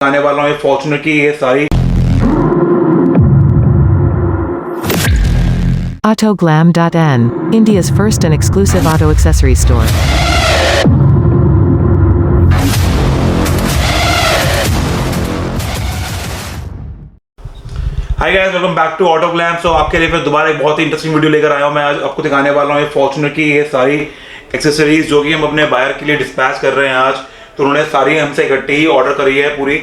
आने वाला हूँ फॉर्च्यूनर की ये सारी AUTOGLAM.IN, India's first and exclusive auto accessory store. Hi guys, welcome back to Auto Glam. So आपके लिए फिर दोबारा एक बहुत ही इंटरेस्टिंग वीडियो लेकर आया हूँ। मैं आज आपको दिखाने वाला हूँ ये फॉर्च्यूनर की ये सारी एक्सेसरीज जो कि हम अपने बायर के लिए डिस्पैच कर रहे हैं आज। तो उन्होंने सारी हमसे इकट्ठी ही ऑर्डर करी है पूरी।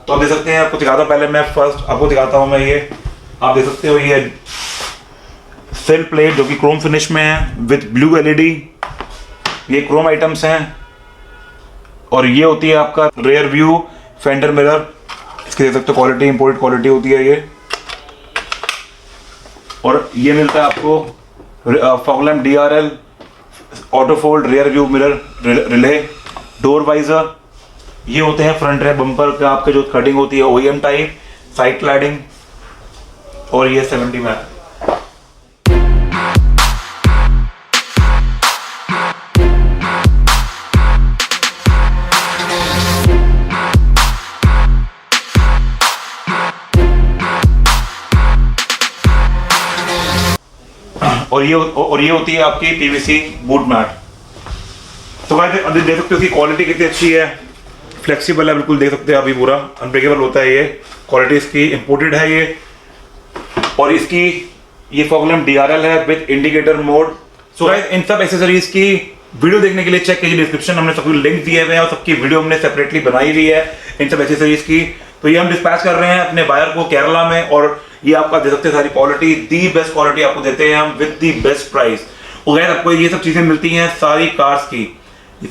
तो आप देख सकते हैं, आपको दिखाता हूँ। पहले मैं फर्स्ट आपको दिखाता हूँ। मैं ये आप देख सकते हो, ये सेल प्लेट जो कि क्रोम फिनिश में है विद ब्लू एलईडी। ये क्रोम आइटम्स हैं। और ये होती है आपका रेयर व्यू फेंडर मिरर। इसकी देख सकते हो क्वालिटी, इंपोर्टेड क्वालिटी होती है ये। और ये मिलता है आपको foglamp DRL auto fold rear view mirror relay door visor. ये होते हैं फ्रंट रेयर बम्पर का आपके जो कटिंग होती है OEM टाइप साइड क्लैडिंग। और ये 70 में और ये होती है आपकी PVC बूट मैट। तो भाई देख सकते हो कि क्वालिटी कितनी अच्छी है, फ्लेक्सिबल है बिल्कुल। देख सकते हैं अभी पूरा अनब्रेकेबल होता है ये। क्वालिटी इसकी इंपोर्टेड है ये। और इसकी ये फॉगलैम DRL है with indicator mode. So guys, इन सब एक्सेसरीज की वीडियो देखने के लिए चेक कीजिए डिस्क्रिप्शन, हमने सबके लिंक दिए हुए हैं और सबकी वीडियो हमने सेपरेटली बनाई हुई है इन सब एक्सेसरीज की। तो ये हम डिस्पैच कर रहे हैं अपने बायर को केरला में। और ये आपका दे सकते हैं सारी क्वालिटी, दी बेस्ट क्वालिटी आपको देते हैं हम विद दी बेस्ट प्राइस। और गाइस, आपको ये सब चीजें मिलती हैं सारी कार्स की,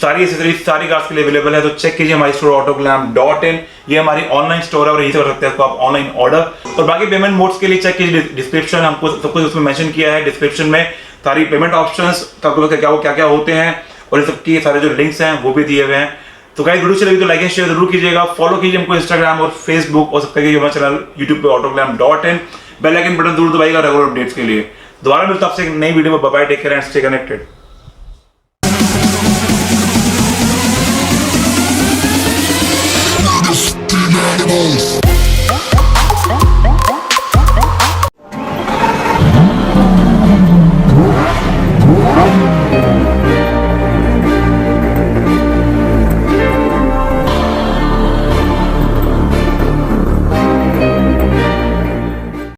सारी एक्सेसरीज सारी कार्स के लिए अवेलेबल है। तो चेक कीजिए हमारी स्टोर AUTOGLAM.IN। ये हमारी ऑनलाइन स्टोर है और यहीं से कर सकते हैं आप ऑनलाइन ऑर्डर। और बाकी पेमेंट मोड्स के लिए चेक कीजिए डिस्क्रिप्शन, हमको सब कुछ उसमें मेंशन किया है डिस्क्रिप्शन में। सारी पेमेंट ऑप्शंस क्या क्या होते हैं और इन सबके सारे जो लिंक्स हैं वो भी दिए हुए हैं। तो गाइस, वीडियो अच्छी लगी तो लाइक एंड शेयर जरूर कीजिएगा। फॉलो कीजिए हमको इंस्टाग्राम और फेसबुक और सबके हमारा चैनल यूट्यूब पे AUTOGLAM.IN। बेल आइकन बटन जरूर दबाइएगा रेगुलर अपडेट्स के लिए। दोबारा मिलता है आपसे एक नई वीडियो में। Bye bye, take care and stay connected.